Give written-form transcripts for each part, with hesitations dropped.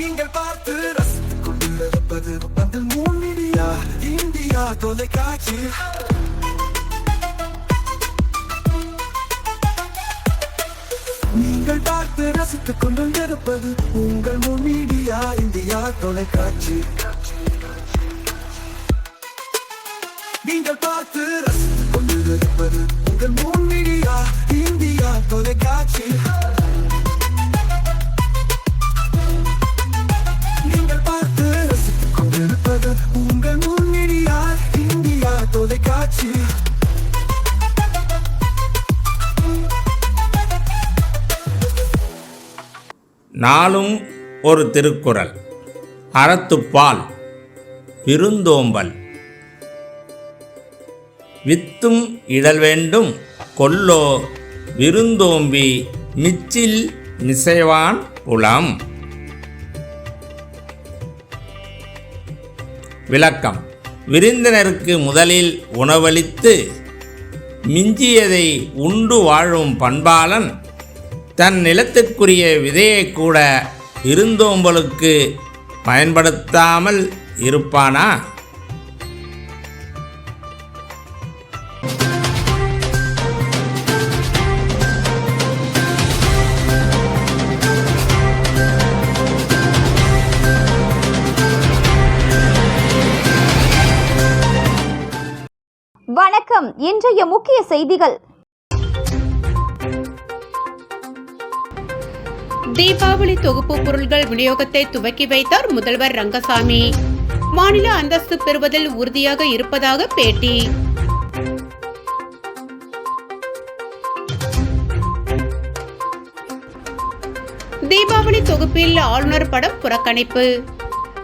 நீங்கள் பார்த்து ரசித்துக் கொண்டிருப்பது பந்தல் மீடியா இந்தியா தொலைக்காட்சி. நீங்கள் பார்த்து ரசித்துக் கொண்டிருப்பது உங்கள் மீடியா இந்தியா தொலைக்காட்சி. நீங்கள் பார்த்து ரசித்துக் கொண்டிருப்பது உங்கள் மீடியா இந்தியா தொலைக்காட்சி. நீங்கள் பார்த்து ரசித்துக் கொண்டிருப்பது உங்கள் மீடியா இந்தியா தொலைக்காட்சி. நாளும் ஒரு திருக்குறள். அறத்துப்பால். விருந்தோம்பல். வித்தும் இடல் வேண்டும் கொல்லோ விருந்தோம்பி மிச்சில் மிசைவான் புலம். விளக்கம். விருந்தினருக்கு முதலில் உணவளித்து மிஞ்சியதை உண்டு வாழும் பண்பாளன் தன் நிலத்திற்குரிய விதையை கூட விருந்தோம்பலுக்கு பயன்படுத்தாமல் இருப்பானா? வணக்கம். இன்றைய முக்கிய செய்திகள். தீபாவளி தொகுப்பு பொருட்கள் விநியோகத்தை துவக்கி வைத்தார் முதல்வர் ரங்கசாமி. மாநில அந்தஸ்து பெறுவதில் உறுதியாக இருப்பதாக பேட்டி. தீபாவளி தொகுப்பில் ஆளுநர் படம் புறக்கணிப்பு.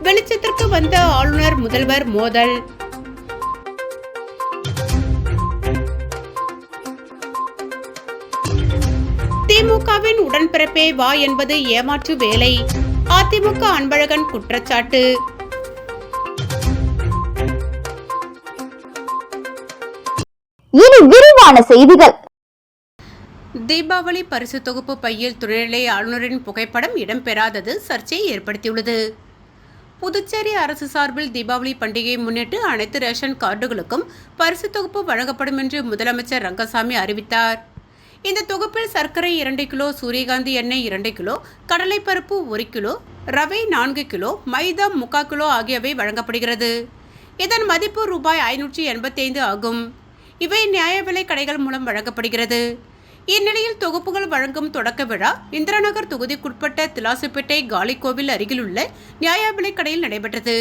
வெளிச்சத்திற்கு வந்த ஆளுநர் முதல்வர் மோதல். திமுகவின் உடன்பிறப்பே வா என்பது ஏமாற்று வேலை. அதிமுக அன்பழகன் குற்றச்சாட்டு. இனி விரிவான செய்திகள். தீபாவளி பரிசு தொகுப்பு பையில் துணைநிலை ஆளுநரின் புகைப்படம் இடம்பெறாதது சர்ச்சையை ஏற்படுத்தியுள்ளது. புதுச்சேரி அரசு சார்பில் தீபாவளி பண்டிகையை முன்னிட்டு அனைத்து ரேஷன் கார்டுகளுக்கும் பரிசு தொகுப்பு வழங்கப்படும் என்று முதலமைச்சர் ரங்கசாமி அறிவித்தார். இந்த தொகுப்பில் சர்க்கரை 2 கிலோ, சூரியகாந்தி எண்ணெய் 2 கிலோ, கடலைப்பருப்பு 1 கிலோ, ரவை 4 கிலோ, மைதா 3/4 கிலோ ஆகியவை வழங்கப்படுகிறது. இதன் மதிப்பு ரூபாய் 585 ஆகும். இவை நியாய விலை கடைகள் மூலம் வழங்கப்படுகிறது. இந்நிலையில் தொகுப்புகள் வழங்கும் தொடக்க விழா இந்திராநகர் தொகுதிக்குட்பட்ட திலாசுப்பேட்டை காலிக்கோவில் அருகில் உள்ள நியாய விலை கடையில் நடைபெற்றது.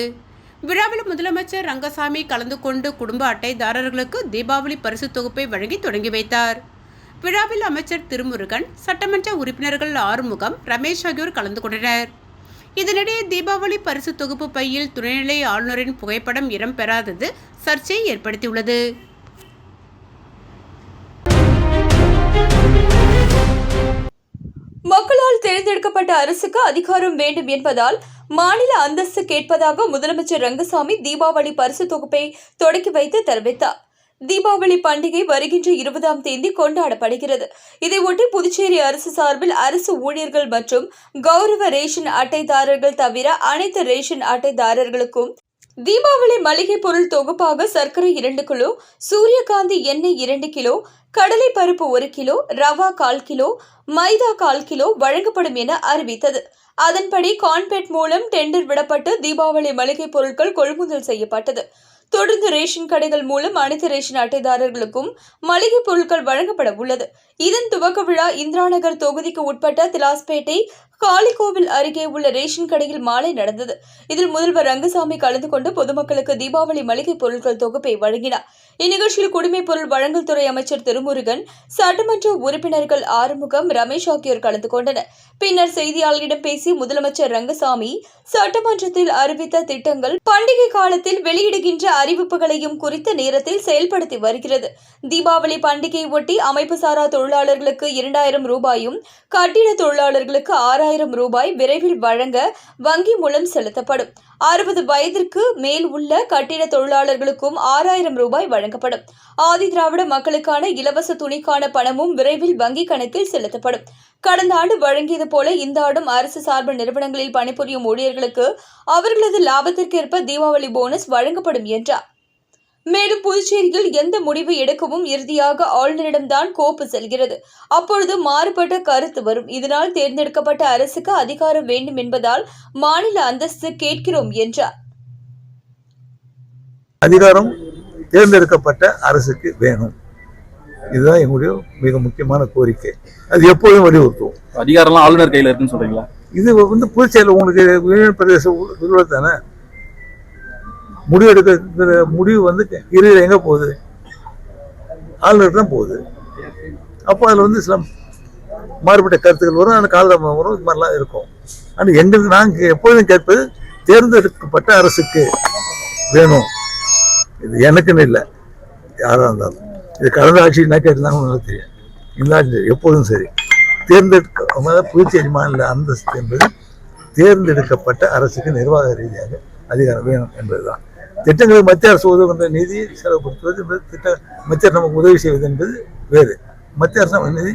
விழாவில் முதலமைச்சர் ரங்கசாமி கலந்து கொண்டு குடும்ப அட்டைதாரர்களுக்கு தீபாவளி பரிசு தொகுப்பை வழங்கி தொடங்கி வைத்தார். விழாவில் அமைச்சர் திருமுருகன், சட்டமன்ற உறுப்பினர்கள் ஆறுமுகம், ரமேஷ் ஆகியோர் கலந்து கொண்டனர். இதனிடையே தீபாவளி பரிசு தொகுப்பு பையில் துணைநிலை ஆளுநரின் புகைப்படம் இடம்பெறாதது சர்ச்சையை ஏற்படுத்தியுள்ளது. மக்களால் தேர்ந்தெடுக்கப்பட்ட அரசுக்கு அதிகாரம் வேண்டும் என்பதால் மாநில அந்தஸ்து கேட்பதாக முதலமைச்சர் ரங்கசாமி தீபாவளி பரிசு தொகுப்பை தொடக்கி வைத்து தெரிவித்தார். தீபாவளி பண்டிகை வருகின்ற 20ஆம் தேதி கொண்டாடப்படுகிறது. இதையொட்டி புதுச்சேரி அரசு சார்பில் அரசு ஊழியர்கள் மற்றும் கௌரவ ரேஷன் அட்டைதாரர்கள் தவிர அனைத்து ரேஷன் அட்டைதாரர்களுக்கும் தீபாவளி மளிகை பொருள் தொகுப்பாக சர்க்கரை 2 கிலோ, சூரியகாந்தி எண்ணெய் 2 கிலோ, கடலை பருப்பு 1 கிலோ, ரவா 1/4 கிலோ, மைதா 1/4 கிலோ வழங்கப்படும் என அறிவித்தது. அதன்படி கான்பெட் மூலம் டெண்டர் விடப்பட்டு தீபாவளி மளிகை பொருட்கள் கொள்முதல் செய்யப்பட்டது. தொடர்ந்து ரேஷன் கடைகள் மூலம் அனைத்து ரேஷன் அட்டைதாரர்களுக்கும் மளிகை பொருட்கள் வழங்கப்பட உள்ளது. இதன் துவக்க விழா இந்திராநகர் தொகுதிக்கு உட்பட்ட திலாஸ்பேட்டை காளிகோவில் அருகே உள்ள ரேஷன் கடையில் மாலை நடந்தது. இதில் முதல்வர் ரங்கசாமி கலந்து கொண்டு பொதுமக்களுக்கு தீபாவளி மளிகை பொருட்கள் தொகுப்பை வழங்கினார். இந்நிகழ்ச்சியில் குடிமைப் பொருள் வழங்கல் துறை அமைச்சர் திருமுருகன், சட்டமன்ற உறுப்பினர்கள் ஆறுமுகம், ரமேஷ் ஆகியோர் கலந்து கொண்டனர். பின்னர் செய்தியாளர்களிடம் பேசிய முதலமைச்சர் ரங்கசாமி, சட்டமன்றத்தில் அறிவித்த திட்டங்கள் பண்டிகை காலத்தில் வெளியிடுகின்ற அறிவிப்புகளையும் குறித்த நேரத்தில் செயல்படுத்தி வருகிறது. தீபாவளி பண்டிகையை ஒட்டி அமைப்பு சாரா தொழிலாளர்களுக்கு 2000 ரூபாயும் கட்டிட தொழிலாளர்களுக்கு 6000 ரூபாய் விரைவில் வழங்க வங்கி மூலம் செலுத்தப்படும். 60 வயதிற்கு மேல் உள்ள கட்டிட தொழிலாளர்களுக்கும் 6000 ரூபாய் வழங்கப்படும். ஆதி திராவிட மக்களுக்கான இலவச துணிக்கான பணமும் விரைவில் வங்கி கணக்கில் செலுத்தப்படும். கடந்த ஆண்டு வழங்கியது போல இந்த ஆண்டும் அரசு சார்பு நிறுவனங்களில் பணிபுரியும் ஊழியர்களுக்கு அவர்களது லாபத்திற்கேற்ப தீபாவளி போனஸ் வழங்கப்படும் என்றார். மேலும் புதுச்சேரியில் எந்த முடிவு எடுக்கவும் இறுதியாக ஆளுநரிடம்தான் கோப்பு செல்கிறது. அப்பொழுது மாறுபட்ட கருத்து வரும். இதனால் தேர்ந்தெடுக்கப்பட்ட அரசுக்கு அதிகாரம் வேண்டும் என்பதால் மாநில அந்தஸ்து கேட்கிறோம் என்றார். அதிகாரம் தேர்ந்தெடுக்கப்பட்ட அரசுக்கு வேணும். இதுதான் எங்களுடைய மிக முக்கியமான கோரிக்கை. அது எப்போதும் வலியுறுத்துவோம். அதிகாரம்லாம் ஆளுநர் கையில் இருக்குன்னு சொல்றீங்களா? இது புதுச்சேரியில் உங்களுக்கு யூனியன் பிரதேச முதல்வர் தானே முடிவு எடுக்கிற முடிவு இறுதியில் எங்கே போகுது? ஆளுநர் தான் போகுது. அப்போ அதில் சில மாறுபட்ட கருத்துக்கள் வரும், அந்த காலதாமதம் வரும், இது மாதிரிலாம் இருக்கும். ஆனால் எங்களுக்கு நாங்கள் எப்பொழுதும் கேட்பது தேர்ந்தெடுக்கப்பட்ட அரசுக்கு வேணும். இது எனக்குன்னு இல்லை, யாராக இருந்தாலும். இது கடந்த ஆட்சி என்ன கேட்டிருந்தாங்கன்னு நல்லா தெரியும். இந்த ஆட்சி எப்போதும் சரி புதுச்சேரி மாநில அந்தஸ்து என்பது தேர்ந்தெடுக்கப்பட்ட அரசுக்கு நிர்வாக ரீதியாக அதிகாரம் வேணும் என்பதுதான். திட்டங்களுக்கு மத்திய அரசு உதவுகின்ற நிதி செலவுபடுத்துவது என்பது மத்திய அரசு நமக்கு உதவி செய்வது என்பது வேறு. மத்திய அரசு நிதி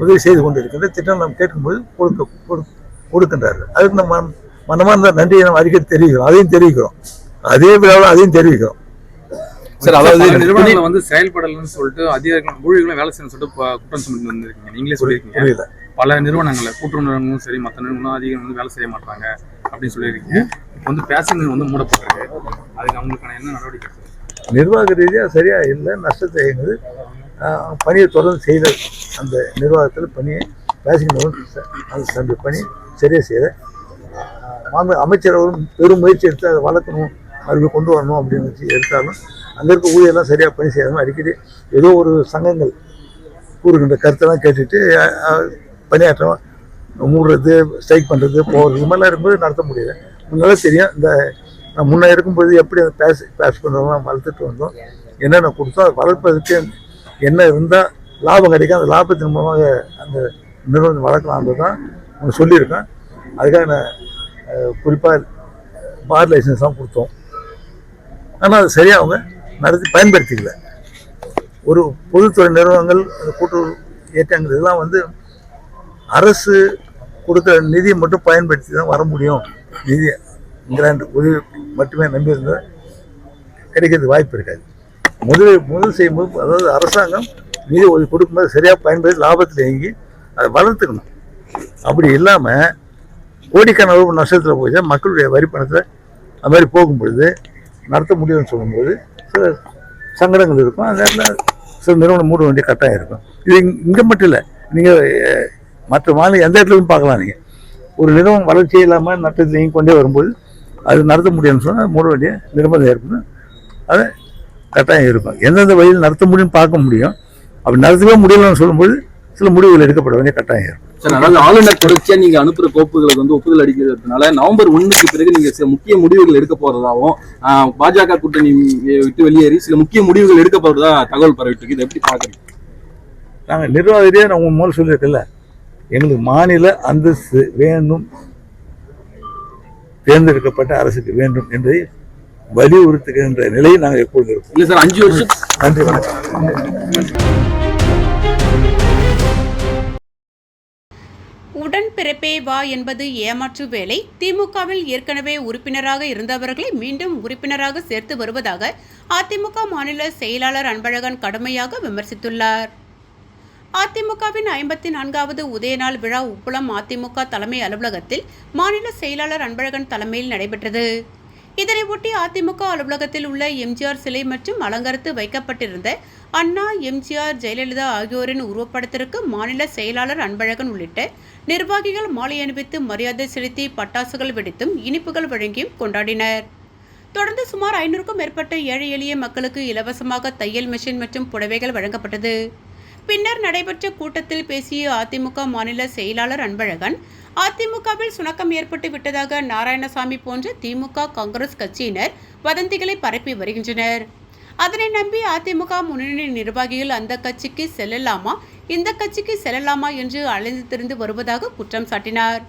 உதவி செய்து கொண்டிருக்கின்ற திட்டம் நாம் கேட்கும்போது கொடுக்கின்றார்கள். அதுக்கு நம்ம மனமார்ந்த நன்றியை நம்ம அடிக்கடி தெரிவிக்கிறோம். அதையும் தெரிவிக்கிறோம், அதே விழாவில் அதையும் தெரிவிக்கிறோம். சார், அதாவது நிறுவனங்கள் செயல்படலன்னு சொல்லிட்டு அதிகாரிகள் ஊழியர்களும் வேலை செய்யணும்னு சொல்லிட்டு குற்றம் சுமத்தி வந்திருக்கீங்க. நீங்களே சொல்லியிருக்கீங்க பல நிறுவனங்களை கூட்டுறவு நிறுவனங்களும் சரி மற்ற நிறுவனம் அதிகாரிகள் வேலை செய்ய மாட்டாங்க அப்படின்னு சொல்லியிருக்கீங்க. இப்போ பேசஞ்சர் மூடப்பட்டிருக்கு. அதுக்கு அவங்களுக்கான என்ன நடவடிக்கை? நிர்வாக ரீதியாக சரியாக இல்லை, நஷ்டத்தை எங்குது. பணியை தொடர்ந்து செய்த அந்த நிர்வாகத்தில் பணியை பேசஞ்சர் அந்த பணி சரியாக செய்த அமைச்சர் அவரும் பெரும் முயற்சி எடுத்து அதை வளர்க்கணும், அதுக்கு கொண்டு வரணும் அப்படின்னு எடுத்தாலும் அங்கே இருக்க ஊழியெல்லாம் சரியாக பணி செய்யாமல் அடிக்கடி ஏதோ ஒரு சங்கங்கள் கூறுகின்ற கருத்தெல்லாம் கேட்டுட்டு பணியாற்றம் மூடுறது, ஸ்ட்ரைக் பண்ணுறது, போகிறது, இது மாதிரிலாம் இருக்கும்போது நடத்த முடியாது. முன்னால தெரியும். இந்த முன்னே இருக்கும்போது எப்படி அதை பேஸ் பண்ணுறோம், வளர்த்துட்டு வந்தோம், என்னென்ன கொடுத்தோம், அதை வளர்ப்பதற்கு என்ன இருந்தால் லாபம் கிடைக்கும், அந்த லாபத்தின் மூலமாக அந்த நிறுவனம் வளர்க்கலான்றது தான் ஒன்று சொல்லியிருக்கேன். அதுக்காக நான் குறிப்பாக பார் லைசன்ஸ்லாம் கொடுத்தோம். ஆனால் அது சரியாக அவங்க நடத்தி பயன்படுத்திக்கல. ஒரு பொதுத்துறை நிறுவனங்கள், கூட்டுறவு இயக்கங்கள் இதெல்லாம் அரசு கொடுக்குற நிதியை மட்டும் பயன்படுத்தி தான் வர முடியும். நிதி கிராண்ட் உதவி மட்டுமே நம்பி இருந்தால் கிடைக்கிறதுக்கு வாய்ப்பு இருக்காது. முதல் செய்யும்போது, அதாவது அரசாங்கம் நிதி உதவி கொடுக்கும்போது சரியாக பயன்படுத்தி லாபத்தில் இயங்கி அதை வளர்த்துக்கணும். அப்படி இல்லாமல் கோடிக்கணக்கான நஷ்டத்தில் போய் மக்களுடைய வரி பணத்தில் அது மாதிரி போகும்பொழுது நடத்த முடியும்னு சொல்லும்போது சில சங்கடங்கள் இருக்கும். அந்த நேரத்தில் சில நிறுவனம் மூட வேண்டிய கட்டாயம் இருக்கும். இது இங்கே மட்டும் இல்லை, நீங்கள் மற்ற மாநிலம் எந்த இடத்துலையும் பார்க்கலாம். நீங்கள் ஒரு நிறுவனம் வளர்ச்சி இல்லாமல் நட்டத்தில் இயங்கி கொண்டே வரும்போது அது நடத்த முடியும்னு சொன்னால் மூட வேண்டிய நிர்பந்தம் ஏற்படும். அது கட்டாயம் இருக்கும். எந்தெந்த வழியில் நடத்த முடியும்னு பார்க்க முடியும். அப்படி நடத்தவே முடியலன்னு சொல்லும்போது சில முடிவுகள் எடுக்கப்பட வேண்டிய கட்டாயம் இருக்கும். சார், அதாவது ஆளுநர் தொடர்ச்சியா நீங்க அனுப்புற கோப்புகளுக்கு ஒப்புதல் அளிக்கிறதுனால நவம்பர் 1க்கு பிறகு நீங்க சில முக்கிய முடிவுகள் எடுக்க போறதாகவும் பாஜக கூட்டணி விட்டு வெளியேறி சில முக்கிய முடிவுகள் எடுக்க போறதா தகவல் பரவிட்டு இருக்கு. இதை எப்படி பாக்குறீங்க? நாங்கள் நிர்வாகியே நான் உங்க முதல்ல சொல்லியிருக்கல, எங்களுக்கு மாநில அந்தஸ்து வேண்டும், தேர்ந்தெடுக்கப்பட்ட அரசுக்கு வேண்டும் என்பதை வலியுறுத்துகின்ற நிலையில் நாங்கள் எப்பொழுது இருக்கோம். இல்லை சார், 5 வருஷம். நன்றி, வணக்கம். உடன்பிறப்பே வா என்பது ஏமாற்று வேலை. திமுகவில் ஏற்கனவே உறுப்பினராக இருந்தவர்களை மீண்டும் உறுப்பினராக சேர்த்து வருவதாக அதிமுக மாநில செயலாளர் அன்பழகன் கடுமையாக விமர்சித்துள்ளார். அதிமுகவின் 54வது உதயநாள் விழா உப்புளம் அதிமுக தலைமை அலுவலகத்தில் மாநில செயலாளர் அன்பழகன் தலைமையில் நடைபெற்றது. இதனை ஒட்டி அதிமுக அலுவலகத்தில் உள்ள எம்ஜிஆர் சிலை மற்றும் அலங்கரித்து வைக்கப்பட்டிருந்த அண்ணா, எம்ஜிஆர், ஜெயலலிதா ஆகியோரின் உருவப்படத்திற்கு மாநில செயலாளர் அன்பழகன் உள்ளிட்ட நிர்வாகிகள் மாலை அணிவித்து மரியாதை செலுத்தி பட்டாசுகள் வெடித்தும் இனிப்புகள் வழங்கியும் கொண்டாடினர். தொடர்ந்து சுமார் 500க்கும் மேற்பட்ட ஏழை எளிய மக்களுக்கு இலவசமாக தையல் மிஷின் மற்றும் புடவைகள் வழங்கப்பட்டது. பின்னர் நடைபெற்ற கூட்டத்தில் பேசிய அதிமுக மாநில செயலாளர் அன்பழகன், அதிமுகவில் சுணக்கம் ஏற்பட்டு விட்டதாக நாராயணசாமி போன்ற திமுக, காங்கிரஸ் கட்சியினர் வதந்திகளை பரப்பி வருகின்றனர். அதனை நம்பி அதிமுக முன்னணி நிர்வாகிகள் அந்த கட்சிக்கு செல்லலாமா இந்த கட்சிக்கு செல்லலாமா என்று அலைந்து திரிந்து வருவதாக குற்றம் சாட்டினார்.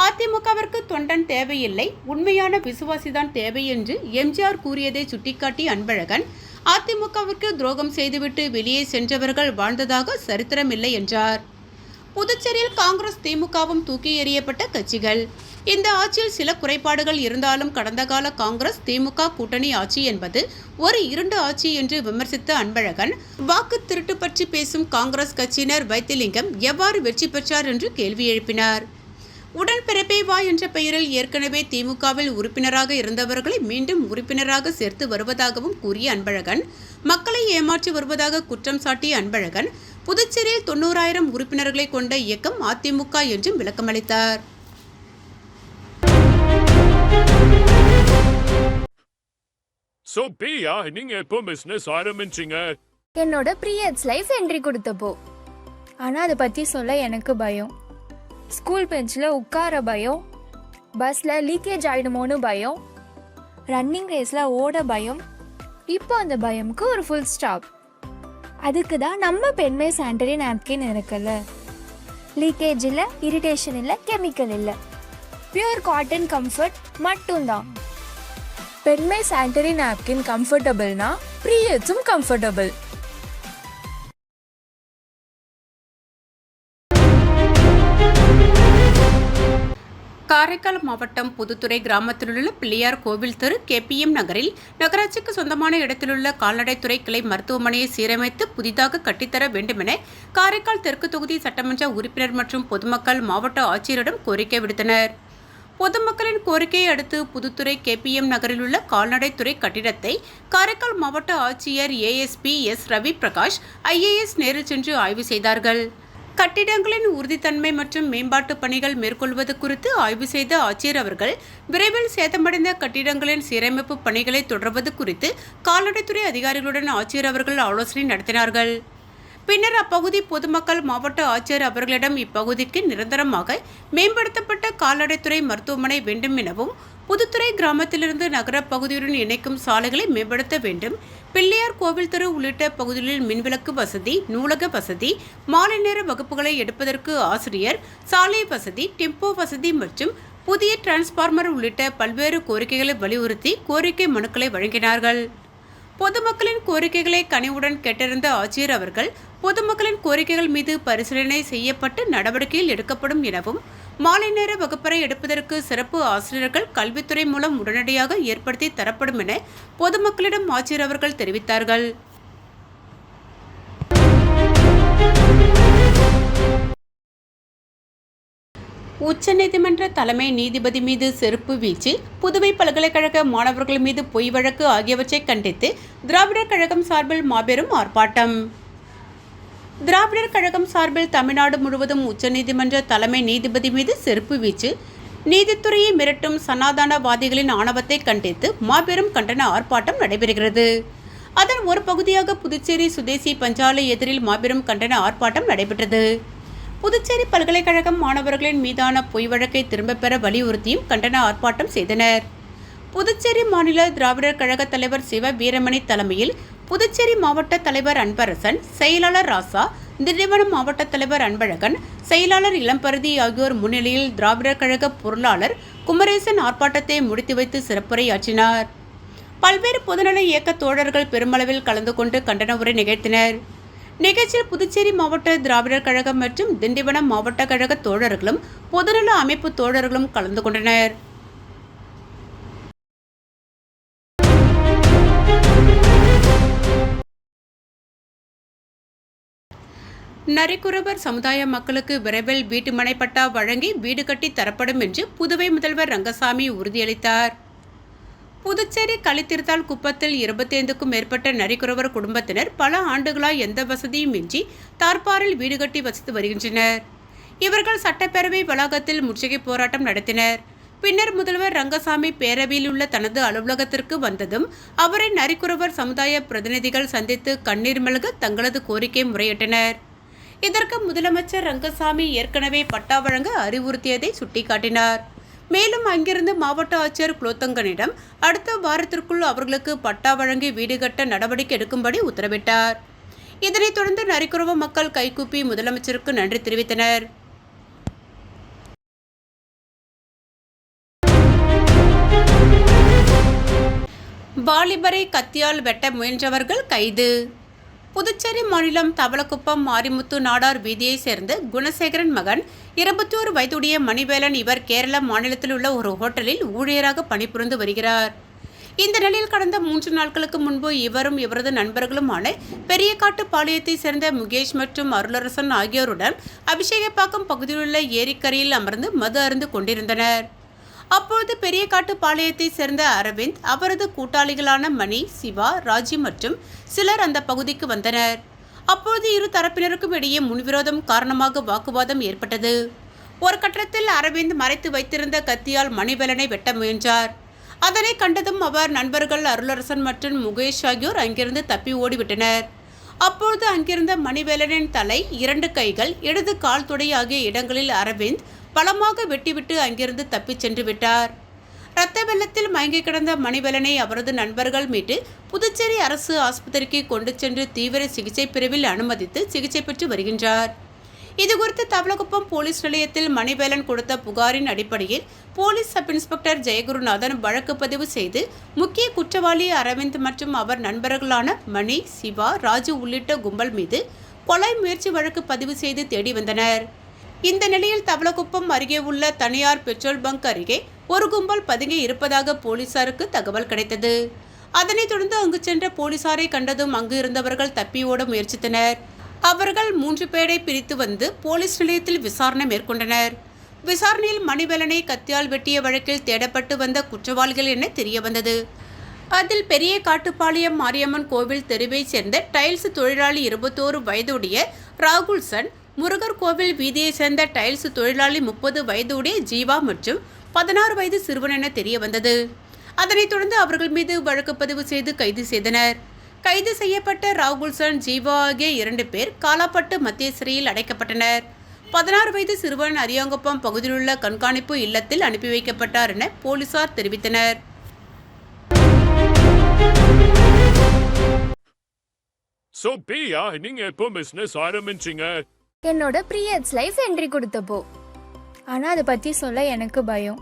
அதிமுகவிற்கு தொண்டன் தேவையில்லை, உண்மையான விசுவாசிதான் தேவை என்று எம்ஜிஆர் கூறியதை சுட்டிக்காட்டி அன்பழகன், அதிமுகவிற்கு துரோகம் செய்துவிட்டு வெளியே சென்றவர்கள் வாழ்ந்ததாக சரித்திரமில்லை என்றார். புதுச்சேரியில் காங்கிரஸ் திமுகவும் தூக்கி எறியப்பட்ட கட்சிகள். இந்த ஆட்சியில் சில குறைபாடுகள் இருந்தாலும் கடந்த கால காங்கிரஸ் திமுக கூட்டணி ஆட்சி என்பது ஒரு இருண்ட ஆட்சி என்று விமர்சித்த அன்பழகன், வாக்கு திருட்டு பற்றி பேசும் காங்கிரஸ் கட்சியினர் வைத்திலிங்கம் எவ்வாறு வெற்றி பெற்றார் என்று கேள்வி எழுப்பினார். உடன்பிறப்பே வா என்ற பெயரில் ஏற்கனவே திமுகவில் உறுப்பினராக இருந்தவர்களை மீண்டும் உறுப்பினராக சேர்த்து வருவதாகவும் கூறிய அன்பழகன், மக்களை ஏமாற்றி வருவதாக குற்றம் சாட்டிய அன்பழகன், புதுச்சேரியில் 90,000 உறுப்பினர்களை கொண்ட இயக்கம் அதிமுக என்றும் விளக்கமளித்தார். நீங்க எப்போ பிசினஸ் ஆரம்பிச்சீங்க? என்னோட ப்ரீயட்ஸ் லைஃப் என்ட்ரி கொடுத்தப்போ. ஆனால் அதை பற்றி சொல்ல எனக்கு பயம். ஸ்கூல் பெஞ்சில் உட்கார பயம், பஸ்ஸில் லீக்கேஜ் ஆகிடுமோன்னு பயம், ரன்னிங் ரேஸில் ஓட பயம். இப்போ அந்த பயமுக்கு ஒரு ஃபுல் ஸ்டாப். அதுக்கு தான் நம்ம பெண்மை சானிட்டரி நாப்கின் இருக்குல்ல. லீக்கேஜ் இல்லை, இரிட்டேஷன் இல்லை, கெமிக்கல் இல்லை, பியூர் காட்டன் கம்ஃபர்ட் மட்டும்தான். பெண்மை சானிட்டரி நாப்கின் கம்ஃபர்டபுள்னா ப்ரீயட்ஸும் கம்ஃபர்டபுள். காரைக்கால் மாவட்டம் புதுத்துறை கிராமத்திலுள்ள பிள்ளையார் கோவில் தெரு KPM நகரில் நகராட்சிக்கு சொந்தமான இடத்திலுள்ள கால்நடைத்துறை கிளை மருத்துவமனையை சீரமைத்து புதிதாக கட்டித்தர வேண்டுமென காரைக்கால் தெற்கு தொகுதி சட்டமன்ற உறுப்பினர் மற்றும் பொதுமக்கள் மாவட்ட ஆட்சியரிடம் கோரிக்கை விடுத்தனர். பொதுமக்களின் கோரிக்கையை அடுத்து புதுத்துறை KPM நகரில் உள்ள கால்நடைத்துறை கட்டிடத்தை காரைக்கால் மாவட்ட ஆட்சியர் ASP S. Ravi Prakash IAS நேரில் சென்று ஆய்வு செய்தார்கள். கட்டிடங்களின் உறுதித்தன்மை மற்றும் மேம்பாட்டு பணிகள் மேற்கொள்வது குறித்து ஆய்வு செய்த ஆட்சியர் அவர்கள் விரைவில் சேதமடைந்த கட்டிடங்களின் சீரமைப்பு பணிகளை தொடர்வது குறித்து கால்நடைத்துறை அதிகாரிகளுடன் ஆட்சியர் அவர்கள் ஆலோசனை நடத்தினார்கள். பின்னர் அப்பகுதி பொதுமக்கள் மாவட்ட ஆட்சியர் அவர்களிடம் இப்பகுதிக்கு நிரந்தரமாக மேம்படுத்தப்பட்ட கால்நடைத்துறை மருத்துவமனை வேண்டும் எனவும், புதுத்துறை கிராமத்திலிருந்து நகர பகுதியுடன் இணைக்கும் சாலைகளை மேம்படுத்த வேண்டும், பிள்ளையார் கோவில் தெரு உள்ளிட்ட பகுதிகளில் மின்விளக்கு வசதி, நூலக வசதி, மாலை நேர வகுப்புகளை எடுப்பதற்கு ஆசிரியர், சாலை வசதி, டெம்போ வசதி மற்றும் புதிய டிரான்ஸ்பார்மர் உள்ளிட்ட பல்வேறு கோரிக்கைகளை வலியுறுத்தி கோரிக்கை மனுக்களை வழங்கினார்கள். பொதுமக்களின் கோரிக்கைகளை கனிவுடன் கேட்டறிந்த ஆட்சியர் அவர்கள் பொதுமக்களின் கோரிக்கைகள் மீது பரிசீலனை செய்யப்பட்டு நடவடிக்கையில் எடுக்கப்படும் எனவும், மாலை நேர வகுப்பறை எடுப்பதற்கு சிறப்பு ஆசிரியர்கள் கல்வித்துறை மூலம் உடனடியாக ஏற்படுத்தி தரப்படும் என பொதுமக்களிடம் ஆட்சியர் அவர்கள் தெரிவித்தார்கள். உச்சநீதிமன்ற தலைமை நீதிபதி மீது செருப்பு வீச்சு, புதுவை பல்கலைக்கழக மாணவர்கள் மீது பொய் வழக்கு ஆகியவற்றை கண்டித்து திராவிடர் கழகம் சார்பில் மாபெரும் ஆர்ப்பாட்டம். திராவிடர் கழகம் சார்பில் தமிழ்நாடு முழுவதும் உச்சநீதிமன்ற தலைமை நீதிபதி மீது செருப்பு வீச்சு, நீதித்துறையை மிரட்டும் சனாதனவாதிகளின் ஆணவத்தை கண்டித்து மாபெரும் கண்டன ஆர்ப்பாட்டம் நடைபெறுகிறது. அதன் ஒரு பகுதியாக புதுச்சேரி சுதேசி பஞ்சாலை எதிரில் மாபெரும் கண்டன ஆர்ப்பாட்டம் நடைபெற்றது. புதுச்சேரி பல்கலைக்கழகம் மாணவர்களின் மீதான பொய் வழக்கை திரும்பப் பெற வலியுறுத்தியும் கண்டன ஆர்ப்பாட்டம் செய்தனர். புதுச்சேரி மாநில திராவிடர் கழக தலைவர் சிவ வீரமணி தலைமையில் புதுச்சேரி மாவட்ட தலைவர் அன்பரசன், செயலாளர் ராசா, திண்டிவனம் மாவட்ட தலைவர் அன்பழகன், செயலாளர் இளம்பருதி ஆகியோர் முன்னிலையில் திராவிடர் கழக பொருளாளர் குமரேசன் ஆர்ப்பாட்டத்தை முடித்து வைத்து சிறப்புரையாற்றினார். பல்வேறு பொதுநல இயக்க தோழர்கள் பெருமளவில் கலந்து கொண்டு கண்டன உரை நிகழ்த்தினர். நிகழ்ச்சியில் புதுச்சேரி மாவட்ட திராவிடர் கழகம் மற்றும் திண்டிவனம் மாவட்ட கழக தோழர்களும் பொதுநல அமைப்பு தோழர்களும் கலந்து கொண்டனர். நரிக்குறவர் சமுதாய மக்களுக்கு விரைவில் வீட்டு மனை பட்டா வழங்கி வீடு கட்டி தரப்படும் என்று புதுவை முதல்வர் ரங்கசாமி உறுதியளித்தார். புதுச்சேரி களித்திருத்தால் குப்பத்தில் 25க்கும் மேற்பட்ட நரிக்குறவர் குடும்பத்தினர் பல ஆண்டுகளாய் எந்த வசதியும் இன்றி தார்பாரில் வீடு கட்டி வசித்து வருகின்றனர். இவர்கள் சட்டப்பேரவை வளாகத்தில் முற்றுகை போராட்டம் நடத்தினர். பின்னர் முதல்வர் ரங்கசாமி பேரவையில் உள்ள தனது அலுவலகத்திற்கு வந்ததும் அவரை நரிக்குறவர் சமுதாய பிரதிநிதிகள் சந்தித்து கண்ணீர் மல்க தங்களது கோரிக்கை முறையிட்டனர். இதற்கு முதலமைச்சர் ரங்கசாமி ஏற்கனவே பட்டா வழங்க அறிவுறுத்தியதை சுட்டிக்காட்டினார். மேலும் அங்கிருந்து மாவட்ட ஆட்சியர் குலோத்தங்கனிடம் அடுத்த வாரத்திற்குள் அவர்களுக்கு பட்டா வழங்கி வீடு கட்ட நடவடிக்கை எடுக்கும்படி உத்தரவிட்டார். இதனைத் தொடர்ந்து நரிக்குறவ மக்கள் கைகூப்பி முதலமைச்சருக்கு நன்றி தெரிவித்தனர். வாலிபரை கத்தியால் வெட்ட முயன்றவர்கள் கைது. புதுச்சேரி மாநிலம் தவளக்குப்பம் மாரிமுத்து நாடார் வீதியைச் சேர்ந்த குணசேகரன் மகன் 21 வயதுடைய மணிவேலன். இவர் கேரள மாநிலத்தில் உள்ள ஒரு ஹோட்டலில் ஊழியராக பணிபுரிந்து வருகிறார். இந்த நிலையில் கடந்த 3 நாட்களுக்கு முன்பு இவரும் இவரது நண்பர்களுமான பெரியகாட்டு பாளையத்தைச் சேர்ந்த முகேஷ் மற்றும் அருளரசன் ஆகியோருடன் அபிஷேகப்பாக்கம் பகுதியிலுள்ள ஏரிக்கரையில் அமர்ந்து மது அருந்து கொண்டிருந்தனர். அப்பொழுது பெரியகாட்டு பாளையத்தைச் சேர்ந்த அரவிந்த், அவரது கூட்டாளிகளான மணி, சிவா, ராஜி மற்றும் சிலர் அந்த பகுதிக்கு வந்தனர். அப்பொழுது இரு தரப்பினருக்கும் இடையே முன்விரோதம் காரணமாக வாக்குவாதம் ஏற்பட்டது. ஒரு கட்டத்தில் அரவிந்த் மறைத்து வைத்திருந்த கத்தியால் மணிவேலனை வெட்ட முயன்றார். அதனை கண்டதும் அவர் நண்பர்கள் அருளரசன் மற்றும் முகேஷ் ஆகியோர் அங்கிருந்து தப்பி ஓடிவிட்டனர். அப்பொழுது அங்கிருந்த மணிவேலனின் தலை, 2 கைகள், இடது கால் தொடை ஆகிய இடங்களில் அரவிந்த் பலமாக வெட்டிவிட்டு அங்கிருந்து தப்பிச் சென்று விட்டார். இரத்த வெள்ளத்தில் மயங்கி கிடந்த மணிவேலனை அவரது நண்பர்கள் மீட்டு புதுச்சேரி அரசு ஆஸ்பத்திரிக்கு கொண்டு சென்று தீவிர சிகிச்சை பிரிவில் அனுமதித்து சிகிச்சை பெற்று வருகின்றார். இதுகுறித்து தவளக்குப்பம் போலீஸ் நிலையத்தில் மணிவேலன் கொடுத்த புகாரின் அடிப்படையில் போலீஸ் சப் இன்ஸ்பெக்டர் ஜெயகுருநாதன் வழக்கு பதிவு செய்து முக்கிய குற்றவாளி அரவிந்த் மற்றும் அவர் நண்பர்களான மணி, சிவா, ராஜு உள்ளிட்ட கும்பல் மீது கொலை முயற்சி வழக்கு பதிவு செய்து தேடி வந்தனர். இந்த நிலையில் தவளக்குப்பம் அருகே உள்ள தனியார் பெட்ரோல் பங்க் அருகே ஒரு கும்பல் பதுங்கி இருப்பதாக போலீசாருக்கு தகவல் கிடைத்தது. அதனைத் தொடர்ந்து அங்கு சென்ற போலீசாரை கண்டதும் அங்கு இருந்தவர்கள் தப்பி ஓட முயற்சித்தனர். அவர்கள் 3 பேரை பிரித்து வந்து போலீஸ் நிலையத்தில் விசாரணை மேற்கொண்டனர். விசாரணையில் மணிவேலனை கத்தியால் வெட்டிய வழக்கில் தேடப்பட்டு வந்த குற்றவாளிகள் என தெரிய வந்தது. அதில் பெரிய காட்டுப்பாளையம் மாரியம்மன் கோவில் தெருவைச் சேர்ந்த டைல்ஸ் தொழிலாளி 21 வயதுடைய ராகுல்சன், முருகர் கோவில் வீதியைச் சேர்ந்த டைல்ஸ் தொழிலாளி 30 வயதுடைய ஜீவா மற்றும் 16 வயது சிறுவன் என தெரிய வந்தது. அதனைத் தொடர்ந்து அவர்கள் மீது வழக்கு பதிவு செய்து கைது செய்தனர். கைது செய்யப்பட்ட ராகுல்சன், ஜீவா ஆகிய 2 பேர் காலாப்பட்டு மத்திய சிறையில் அடைக்கப்பட்டனர். 16 வயது சிறுவன் அரியாங்குப்பம் பகுதியிலுள்ள கண்காணிப்பு இல்லத்தில் அனுப்பி வைக்கப்பட்டார் என போலீசார் தெரிவித்தனர். So பிரியா, நீங்க எப்போ பிசினஸ் ஆரம்பிச்சீங்க? என்னோட பீரியட்ஸ் லைஃப் என்ட்ரி கொடுத்தப்போ. ஆனால் அதை பற்றி சொல்ல எனக்கு பயம்.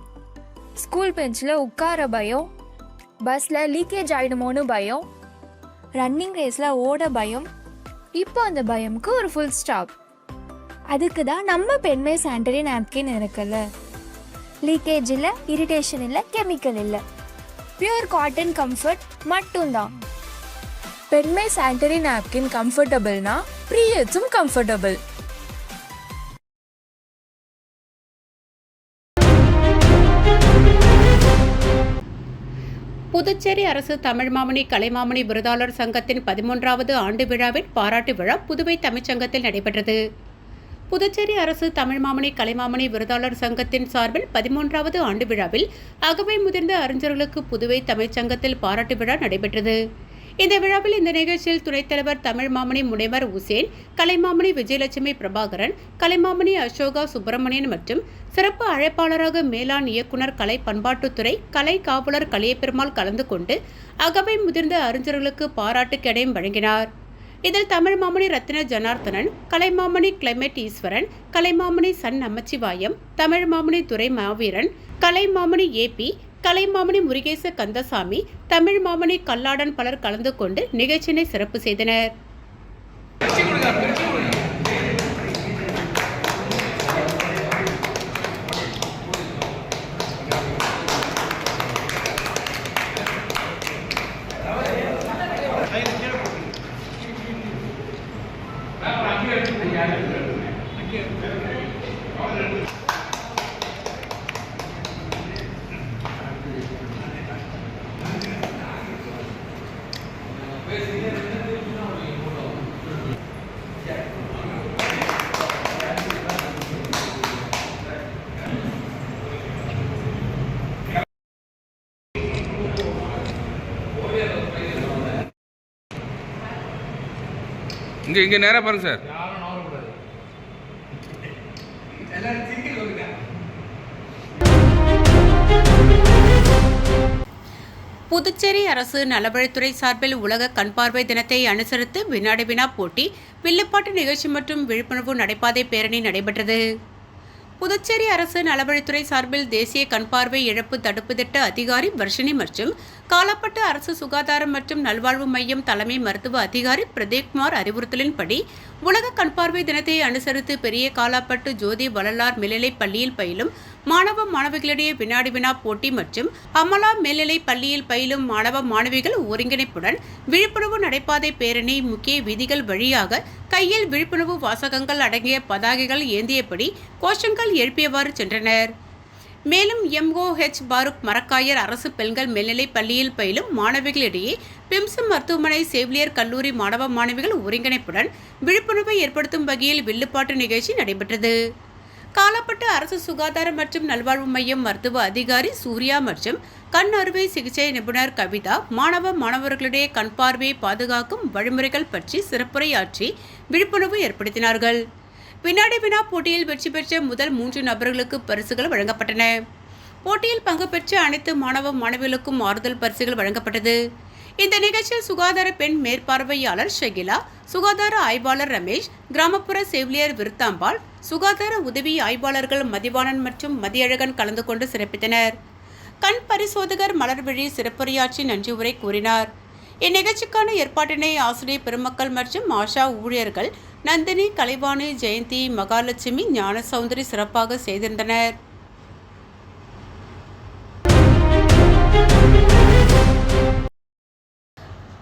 ஸ்கூல் பெஞ்சில் உட்கார பயம், பஸ்ஸில் லீக்கேஜ் ஆகிடுமோன்னு பயம், ரன்னிங் ரேஸில் ஓட பயம். இப்போ அந்த பயமுக்கு ஒரு ஃபுல் ஸ்டாப். அதுக்கு தான் நம்ம பெண்மை சானிட்டரி நாப்கின் இருக்குல்ல. லீக்கேஜ் இல்லை, இரிட்டேஷன் இல்லை, கெமிக்கல் இல்லை, பியூர் காட்டன் கம்ஃபர்ட் மட்டும்தான். பெண்மை சானிட்டரி நாப்கின் கம்ஃபர்டபுள்னா பீரியட்ஸும் கம்ஃபர்டபுள். புதுச்சேரி அரசு தமிழ் மாமணி கலைமாமணி விருதாளர் சங்கத்தின் 13வது ஆண்டு விழாவின் பாராட்டு விழா புதுவை தமிழ்ச்சங்கத்தில் நடைபெற்றது. புதுச்சேரி அரசு தமிழ் மாமணி கலைமாமணி விருதாளர் சங்கத்தின் சார்பில் 13வது ஆண்டு விழாவில் அகவை முதிர்ந்த அறிஞர்களுக்கு புதுவை தமிழ்ச்சங்கத்தில் பாராட்டு விழா நடைபெற்றது. இந்த விழாவில் இந்த நிகழ்ச்சியில் துணைத் தலைவர் தமிழ் மாமணி முனைவர் உசேன், கலைமாமணி விஜயலட்சுமி பிரபாகரன், கலைமாமணி அசோகா சுப்பிரமணியன் மற்றும் சிறப்பு அழைப்பாளராக மேலாண் இயக்குனர் கலை பண்பாட்டுத்துறை கலை காவலர் கலியபெருமாள் கலந்து கொண்டு அகவை முதிர்ந்த அறிஞர்களுக்கு பாராட்டு கேடயம் வழங்கினார். இதில் தமிழ் மாமணி ரத்தின ஜனார்த்தனன், கலைமாமணி கிளைமேட் ஈஸ்வரன், கலைமாமணி சன் நமச்சிவாயம், தமிழ் மாமணி துரை மாவீரன், கலைமாமணி ஏபி, கலைமாமணி முருகேச கந்தசாமி, தமிழ் மாமணி கல்லாடன் பலர் கலந்து கொண்டு நிகழ்ச்சியினை சிறப்பு செய்தனர். இங்கே நேராக பாருங்க சார். புதுச்சேரி அரசு நலவழித்துறை சார்பில் உலக கண்பார்வை தினத்தை அனுசரித்து வினாடி வினா போட்டி, வில்லுப்பாட்டு நிகழ்ச்சி மற்றும் விழிப்புணர்வு நடைபாதை பேரணி நடைபெற்றது. புதுச்சேரி அரசு நலவழித்துறை சார்பில் தேசிய கண்பார்வை இழப்பு தடுப்பு திட்ட அதிகாரி வர்ஷினி மற்றும் காலாப்பட்டு அரசு சுகாதாரம் மற்றும் நல்வாழ்வு மையம் தலைமை மருத்துவ அதிகாரி பிரதீப்குமார் அறிவுறுத்தலின்படி உலக கண்பார்வை தினத்தை அனுசரித்து பெரிய காலாப்பட்டு ஜோதி வள்ளலார் மேல்நிலைப் பள்ளியில் பயிலும் மாணவ மாணவிகளிடையே வினாடி வினா போட்டி மற்றும் அமலா மேல்நிலைப் பள்ளியில் பயிலும் மாணவ மாணவிகள் ஒருங்கிணைப்புடன் விழிப்புணர்வு நடைபாதை பேரணி முக்கிய வீதிகள் வழியாக கையில் விழிப்புணர்வு வாசகங்கள் அடங்கிய பதாகைகள் ஏந்தியபடி கோஷங்கள் எழுப்பியவாறு சென்றனர். மேலும் MOH பாருக் மரக்காயர் அரசு பெண்கள் மேல்நிலைப் பள்ளியில் பயிலும் மாணவிகளிடையே பிம்ஸ் மருத்துவமனை செவிலியர் கல்லூரி மாணவ மாணவிகள் ஒருங்கிணைப்புடன் விழிப்புணர்வை ஏற்படுத்தும் வகையில் வில்லுப்பாட்டு நிகழ்ச்சி நடைபெற்றது. காலாப்பட்டு அரசு சுகாதாரம் மற்றும் நல்வாழ்வு மையம் மருத்துவ அதிகாரி சூர்யா மற்றும் கண் அறுவை சிகிச்சை நிபுணர் கவிதா மாணவர்களிடையே கண் பார்வையை பாதுகாக்கும் வழிமுறைகள் பற்றி சிறப்புரையாற்றி விழிப்புணர்வு ஏற்படுத்தினார்கள். வினாடி வினா போட்டியில் வெற்றி பெற்ற முதல் 3 நபர்களுக்கு பரிசுகள் வழங்கப்பட்டன. போட்டியில் பங்கு பெற்ற அனைத்து மாணவ மாணவிகளுக்கும் ஆறுதல் பரிசுகள் வழங்கப்பட்டது. இந்த நிகழ்ச்சியில் சுகாதார பெண் மேற்பார்வையாளர் ஷகிலா, சுகாதார ஆய்வாளர் ரமேஷ், கிராமப்புற செவிலியர் விருத்தாம்பாள், சுகாதார உதவி ஆய்வாளர்கள் மதிவாணன் மற்றும் மதியழகன் கலந்து கொண்டு சிறப்பித்தனர். கண் பரிசோதகர் மலர்விழி சிறப்புரையாற்றி நன்றி உரை கூறினார். இந்நிகழ்ச்சிக்கான ஏற்பாட்டினை ஆசிரியர் பெருமக்கள் மற்றும் ஆஷா ஊழியர்கள் நந்தினி, கலைவாணி, ஜெயந்தி, மகாலட்சுமி, ஞானசௌந்தரி சிறப்பாக செய்திருந்தனர்.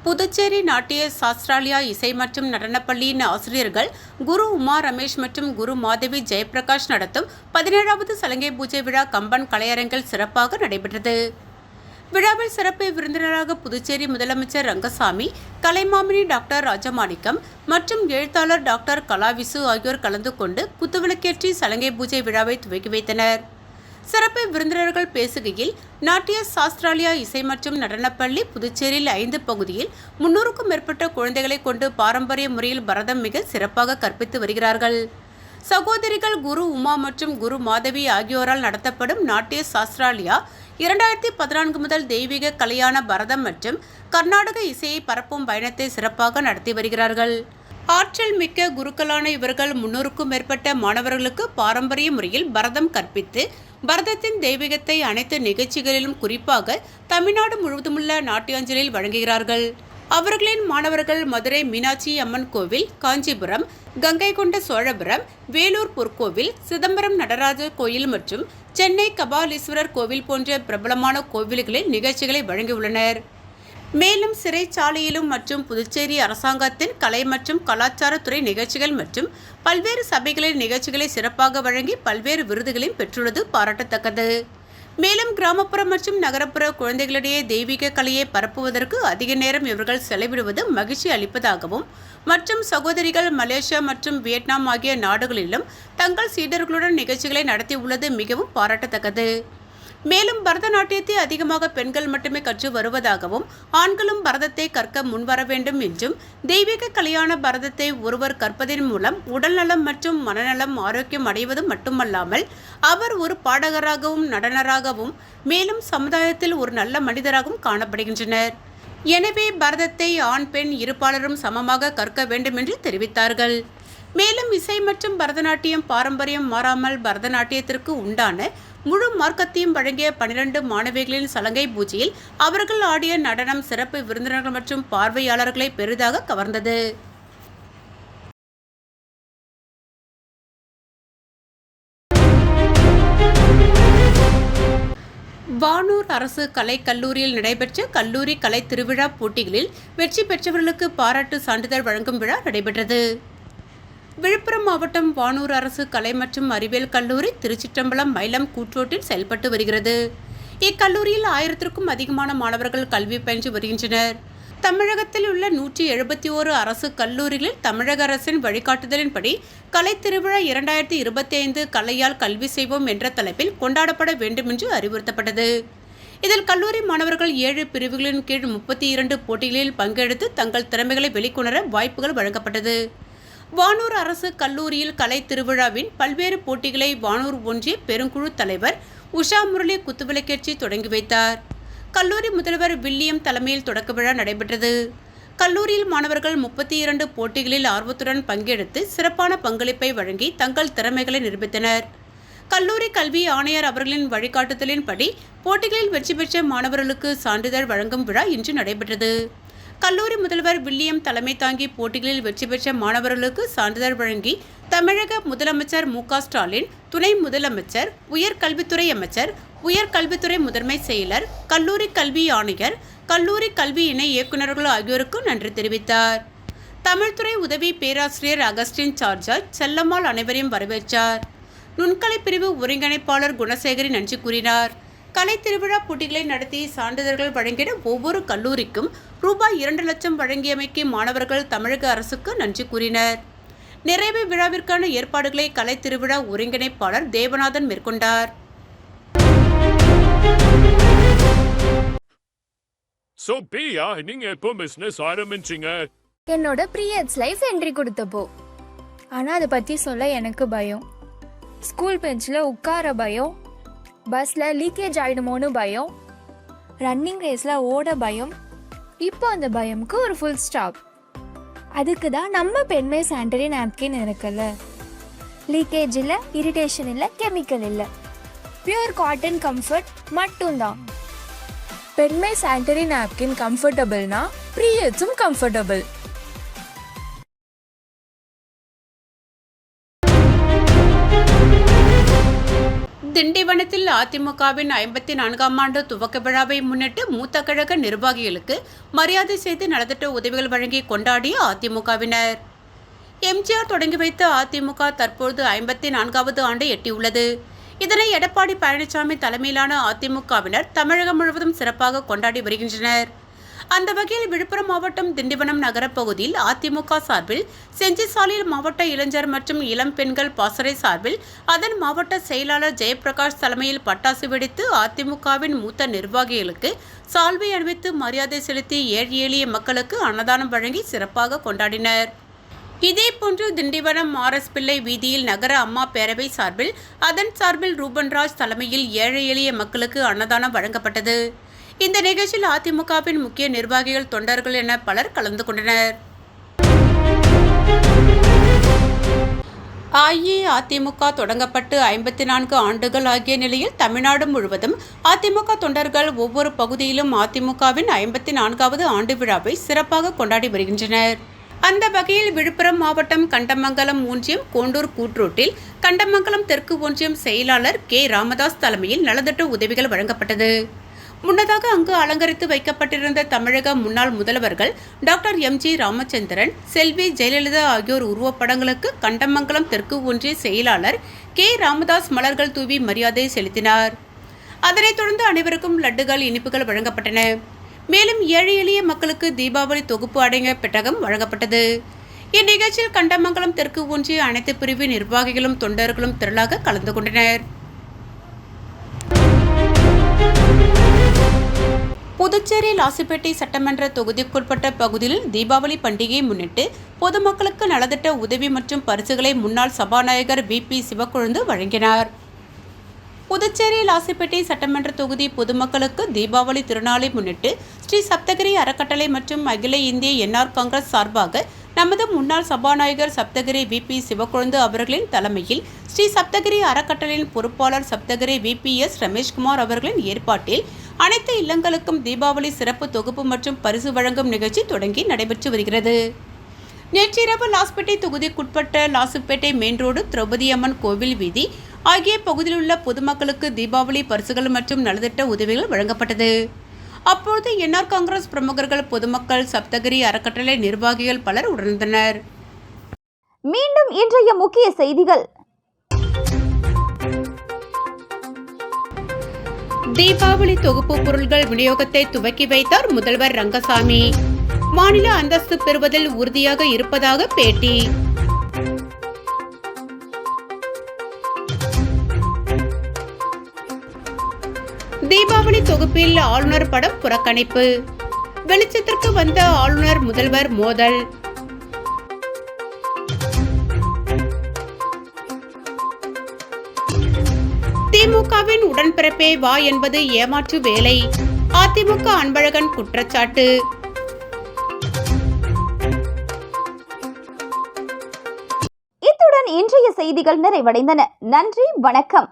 புதுச்சேரி நாட்டிய சாஸ்திராலயா இசை மற்றும் நடனப்பள்ளியின் ஆசிரியர்கள் குரு உமா ரமேஷ் மற்றும் குரு மாதவி ஜெயபிரகாஷ் நடத்தும் 17வது சலங்கை பூஜை விழா கம்பன் கலையரங்கில் சிறப்பாக நடைபெற்றது. விழாவில் சிறப்பு விருந்தினராக புதுச்சேரி முதலமைச்சர் ரங்கசாமி, கலைமாமணி டாக்டர் ராஜமாணிக்கம் மற்றும் எழுத்தாளர் டாக்டர் கலாவிசு ஆகியோர் கலந்து கொண்டு குத்துவிளக்கேற்றி சலங்கை பூஜை விழாவை துவக்கி வைத்தனர். சிறப்பு விருந்தினர்கள் பேசுகையில், நாட்டிய சாஸ்திராலயா இசை மற்றும் நடனப்பள்ளி புதுச்சேரியில் 5 பகுதியில் 300க்கும் மேற்பட்ட குழந்தைகளை கொண்டு பாரம்பரிய முறையில் பரதம் மிக சிறப்பாக கற்பித்து வருகிறார்கள். சகோதரிகள் குரு உமா மற்றும் குரு மாதவி ஆகியோரால் நடத்தப்படும் நாட்டிய சாஸ்திராலயா 2014 முதல் தெய்வீக கலையான பரதம் மற்றும் கர்நாடக இசையை பரப்பும் பயணத்தை சிறப்பாக நடத்தி வருகிறார்கள். ஆற்றல் மிக்க குருக்களான இவர்கள் 300க்கும் மேற்பட்ட மாணவர்களுக்கு பாரம்பரிய முறையில் பரதம் கற்பித்து பரதத்தின் தெய்வீகத்தை அனைத்து நிகழ்ச்சிகளிலும் குறிப்பாக தமிழ்நாடு முழுவதுமுள்ள நாட்டியாஞ்சலில் வழங்குகிறார்கள். அவர்களின் மாணவர்கள் மதுரை மீனாட்சி அம்மன் கோவில், காஞ்சிபுரம், கங்கை கொண்ட சோழபுரம், வேலூர் பொற்கோவில், சிதம்பரம் நடராஜர் கோயில் மற்றும் சென்னை கபாலீஸ்வரர் கோவில் போன்ற பிரபலமான கோவில்களில் நிகழ்ச்சிகளை வழங்கியுள்ளனர். மேலும் சிறைச்சாலையிலும் மற்றும் புதுச்சேரி அரசாங்கத்தின் கலை மற்றும் கலாச்சாரத்துறை நிகழ்ச்சிகள் மற்றும் பல்வேறு சபைகளின் நிகழ்ச்சிகளை சிறப்பாக வழங்கி பல்வேறு விருதுகளையும் பெற்றுள்ளது பாராட்டத்தக்கது. மேலும் கிராமப்புற மற்றும் நகரப்புற குழந்தைகளிடையே தெய்வீக கலையை பரப்புவதற்கு அதிக நேரம் இவர்கள் செலவிடுவது மகிழ்ச்சி அளிப்பதாகவும் மற்றும் சகோதரிகள் மலேசியா மற்றும் வியட்நாம் ஆகிய நாடுகளிலும் தங்கள் சீடர்களுடன் நிகழ்ச்சிகளை நடத்தியுள்ளது மிகவும் பாராட்டத்தக்கது. மேலும் பரதநாட்டியத்தை அதிகமாக பெண்கள் மட்டுமே கற்று வருவதாகவும் ஆண்களும் பரதத்தை கற்க முன்வர வேண்டும் என்றும் தெய்வீக கலையான பரதத்தை ஒருவர் கற்பதன் மூலம் உடல்நலம் மற்றும் மனநலம் ஆரோக்கியம் அடைவது மட்டுமல்லாமல் அவர் ஒரு பாடகராகவும் நடனராகவும் மேலும் சமுதாயத்தில் ஒரு நல்ல மனிதராகவும் காணப்படுகின்றனர். எனவே பரதத்தை ஆண் பெண் இருபாலரும் சமமாக கற்க வேண்டும் என்று தெரிவித்தார்கள். மேலும் இசை மற்றும் பரதநாட்டியம் பாரம்பரியம் மாறாமல் பரதநாட்டியத்திற்கு உண்டான முழு மார்க்கத்தையும் வழங்கிய 12 மாணவிகளின் சலங்கை பூஜையில் அவர்கள் ஆடிய நடனம் சிறப்பு விருந்தினர்கள் மற்றும் பார்வையாளர்களை பெரிதாக கவர்ந்தது. வானூர் அரசு கலைக் கல்லூரியில் நடைபெற்ற கல்லூரி கலை திருவிழா போட்டிகளில் வெற்றி பெற்றவர்களுக்கு பாராட்டு சான்றிதழ் வழங்கும் விழா நடைபெற்றது. விழுப்புரம் மாவட்டம் வானூர் அரசு கலை மற்றும் அறிவியல் கல்லூரி திருச்சிற்றம்பலம் மயிலம் கூற்றோட்டில் செயல்பட்டு வருகிறது. இக்கல்லூரியில் 1000க்கும் அதிகமான மாணவர்கள் கல்வி பயின்று வருகின்றனர். தமிழகத்தில் உள்ள 171 அரசு கல்லூரிகளில் தமிழக அரசின் வழிகாட்டுதலின்படி கலை திருவிழா 2025 கலையால் கல்வி செய்வோம் என்ற தலைப்பில் கொண்டாடப்பட வேண்டும் என்று அறிவுறுத்தப்பட்டது. இதில் கல்லூரி மாணவர்கள் 7 பிரிவுகளின் கீழ் 32 போட்டிகளில் பங்கெடுத்து தங்கள் திறமைகளை வெளிக்கொணர வாய்ப்புகள் வழங்கப்பட்டது. வானூர் அரசு கல்லூரியில் கலை திருவிழாவின் பல்வேறு போட்டிகளை வானூர் ஒன்றிய பெருங்குழு தலைவர் உஷா முரளி குத்துவிளக்கேற்றி தொடங்கி வைத்தார். கல்லூரி முதல்வர் வில்லியம் தலைமையில் தொடக்க விழா நடைபெற்றது. கல்லூரியில் மாணவர்கள் 32 போட்டிகளில் ஆர்வத்துடன் பங்கெடுத்து சிறப்பான பங்களிப்பை வழங்கி தங்கள் திறமைகளை நிரூபித்தனர். கல்லூரி கல்வி ஆணையர் அவர்களின் வழிகாட்டுதலின்படி போட்டிகளில் வெற்றி பெற்ற மாணவர்களுக்கு சான்றிதழ் வழங்கும் விழா இன்று நடைபெற்றது. கல்லூரி முதல்வர் வில்லியம் தலைமை தாங்கி போட்டிகளில் வெற்றி பெற்ற மாணவர்களுக்கு சான்றிதழ் வழங்கி தமிழக முதலமைச்சர் மு.க. ஸ்டாலின், துணை முதலமைச்சர், உயர்கல்வித்துறை அமைச்சர், உயர்கல்வித்துறை முதன்மை செயலர், கல்லூரி கல்வி ஆணையர், கல்லூரி கல்வி இணை இயக்குநர்கள் ஆகியோருக்கு நன்றி தெரிவித்தார். தமிழ்துறை உதவி பேராசிரியர் அகஸ்டின் சார்ஜாய் செல்லம்மாள் அனைவரையும் வரவேற்றார். நுண்கலை பிரிவு ஒருங்கிணைப்பாளர் குணசேகரி நன்றி கூறினார். கலை திருவிழா போட்டிகளை நடத்தி சான்றிதழ்கள் வழங்கிட ஒவ்வொரு கல்லூரிக்கும் ரூபாய் 2 லட்சம் வழங்கியமைக்கு மாணவர்கள் தமிழக அரசுக்கு நன்றி கூறினர். நிறைவு விழாவிற்கான ஏற்பாடுகளை கலை திருவிழா ஒருங்கிணைப்பாளர் தேவநாதன் மேற்கொண்டார். So பிரியா, நீங்க எப்போ பிசினஸ் ஆரம்பிச்சீங்க? என்னோட பீரியட்ஸ் லைஃப் என்ட்ரி கொடுத்தப்போ. ஆனால் அதை பற்றி சொல்ல எனக்கு பயம். ஸ்கூல் பெஞ்சில் உட்கார பயம், பஸ்ஸில் லீக்கேஜ் ஆகிடுமோன்னு பயம், ரன்னிங் ரேஸில் ஓட பயம். இப்போ அந்த பயமுக்கு ஒரு ஃபுல் ஸ்டாப். அதுக்கு தான் நம்ம பெண்மை சானிட்டரி நாப்கின் இருக்குல்ல. லீக்கேஜ் இல்லை, இரிட்டேஷன் இல்லை, கெமிக்கல் இல்லை, பியூர் காட்டன் கம்ஃபர்ட் மட்டும்தான். பெண்மை சானிட்டரி நாப்கின் கம்ஃபர்டபுள்னா பீரியட்ஸும் கம்ஃபர்டபுள். திண்டிவனத்தில் அதிமுகவின் 54ஆம் ஆண்டு துவக்க விழாவை முன்னிட்டு மூத்த கழக நிர்வாகிகளுக்கு மரியாதை செய்து நலத்திட்ட உதவிகள் வழங்கி கொண்டாடிய அதிமுகவினர். எம்ஜிஆர் தொடங்கி வைத்த அதிமுக தற்போது 54வது ஆண்டை எட்டியுள்ளது. இதனை எடப்பாடி பழனிசாமி தலைமையிலான அதிமுகவினர் தமிழகம் முழுவதும் சிறப்பாக கொண்டாடி வருகின்றனர். அந்த வகையில் விழுப்புரம் மாவட்டம் திண்டிவனம் நகரப்பகுதியில் அதிமுக சார்பில் செஞ்சி சாலையில் மாவட்ட இளைஞர் மற்றும் இளம் பெண்கள் பாசறை சார்பில் அதன் மாவட்ட செயலாளர் ஜெயபிரகாஷ் தலைமையில் பட்டாசு வெடித்து அதிமுகவின் மூத்த நிர்வாகிகளுக்கு சால்வை அணிவித்து மரியாதை செலுத்தி ஏழை எளிய மக்களுக்கு அன்னதானம் வழங்கி சிறப்பாக கொண்டாடினர். இதேபோன்று திண்டிவனம் ஆர்.எஸ். பிள்ளை வீதியில் நகர அம்மா பேரவை சார்பில் அதன் சார்பில் ரூபன்ராஜ் தலைமையில் ஏழை எளிய மக்களுக்கு அன்னதானம் வழங்கப்பட்டது. இந்த நிகழ்ச்சியில் அதிமுகவின் முக்கிய நிர்வாகிகள், தொண்டர்கள் என பலர் கலந்து கொண்டனர். அஇஅதிமுக தொடங்கப்பட்டு 54 ஆண்டுகள் ஆகிய நிலையில் தமிழ்நாடு முழுவதும் அதிமுக தொண்டர்கள் ஒவ்வொரு பகுதியிலும் அதிமுகவின் 54வது ஆண்டு விழாவை சிறப்பாக கொண்டாடி வருகின்றனர். அந்த வகையில் விழுப்புரம் மாவட்டம் கண்டமங்கலம் ஒன்றியம் கோண்டூர் கூட்ரோட்டில் கண்டமங்கலம் தெற்கு ஒன்றியம் செயலாளர் கே. ராமதாஸ் தலைமையில் நலத்திட்ட உதவிகள் வழங்கப்பட்டது. முன்னதாக அங்கு அலங்கரித்து வைக்கப்பட்டிருந்த தமிழக முன்னாள் முதல்வர்கள் டாக்டர் எம்.ஜி. ராமச்சந்திரன், செல்வி ஜெயலலிதா ஆகியோர் உருவப்படங்களுக்கு கண்டமங்கலம் தெற்கு ஒன்றிய செயலாளர் கே. ராமதாஸ் மலர்கள் தூவி மரியாதை செலுத்தினார். அதனைத் தொடர்ந்து அனைவருக்கும் லட்டுகள், இனிப்புகள் வழங்கப்பட்டன. மேலும் ஏழை எளிய மக்களுக்கு தீபாவளி தொகுப்பு அடங்கிய பெட்டகம் வழங்கப்பட்டது. இந்நிகழ்ச்சியில் கண்டமங்கலம் தெற்கு ஒன்றிய அனைத்து பிரிவு நிர்வாகிகளும் தொண்டர்களும் திரளாக கலந்து கொண்டனர். புதுச்சேரி லாசுப்பேட்டை சட்டமன்ற தொகுதிக்குட்பட்ட பகுதியில் தீபாவளி பண்டிகையை முன்னிட்டு பொதுமக்களுக்கு நலத்திட்ட உதவி மற்றும் பரிசுகளை முன்னாள் சபாநாயகர் வி.பி. சிவக்கொழுந்து வழங்கினார். புதுச்சேரி லாசுப்பேட்டை சட்டமன்ற தொகுதி பொதுமக்களுக்கு தீபாவளி திருநாளை முன்னிட்டு ஸ்ரீ சப்தகிரி அறக்கட்டளை மற்றும் அகில இந்திய என்ஆர் காங்கிரஸ் சார்பாக நமது முன்னாள் சபாநாயகர் சப்தகிரி வி.பி. சிவக்கொழுந்து அவர்களின் தலைமையில் ஸ்ரீ சப்தகிரி அறக்கட்டளையின் பொறுப்பாளர் சப்தகிரி வி.பி.எஸ். ரமேஷ்குமார் அவர்களின் ஏற்பாட்டில் அனைத்து இல்லங்களுக்கும் தீபாவளி சிறப்பு தொகுப்பு மற்றும் பரிசு வழங்கும் நிகழ்ச்சி தொடங்கி நடைபெற்று வருகிறது. நேற்றிரவு லாஸ்பேட்டை தொகுதிக்குட்பட்ட லாசுப்பேட்டை மெயின் ரோடு, திரௌபதி அம்மன் கோவில் வீதி ஆகிய பகுதியில் உள்ள பொதுமக்களுக்கு தீபாவளி பரிசுகள் மற்றும் நலத்திட்ட உதவிகள் வழங்கப்பட்டது. அப்போது என்ஆர் காங்கிரஸ் பிரமுகர்கள், பொதுமக்கள், சப்தகிரி அறக்கட்டளை நிர்வாகிகள் பலர் உணர்ந்தனர். மீண்டும் இன்றைய முக்கிய செய்திகள். தீபாவளி தொகுப்பு பொருட்கள் விநியோகத்தை துவக்கி வைத்தார் முதல்வர் ரங்கசாமி. மாநில அந்தஸ்து பெறுவதில் உறுதியாக இருப்பதாக பேட்டி. தீபாவளி தொகுப்பில் ஆளுநர் படம் புறக்கணிப்பு. வெளிச்சத்திற்கு வந்த ஆளுநர் முதல்வர் மோதல். திமுகவின் உடன்பிறப்பே வா என்பது ஏமாற்று வேலை. அதிமுக அன்பழகன் குற்றச்சாட்டு. இத்துடன் இன்றைய செய்திகள் நிறைவடைந்தன. நன்றி, வணக்கம்.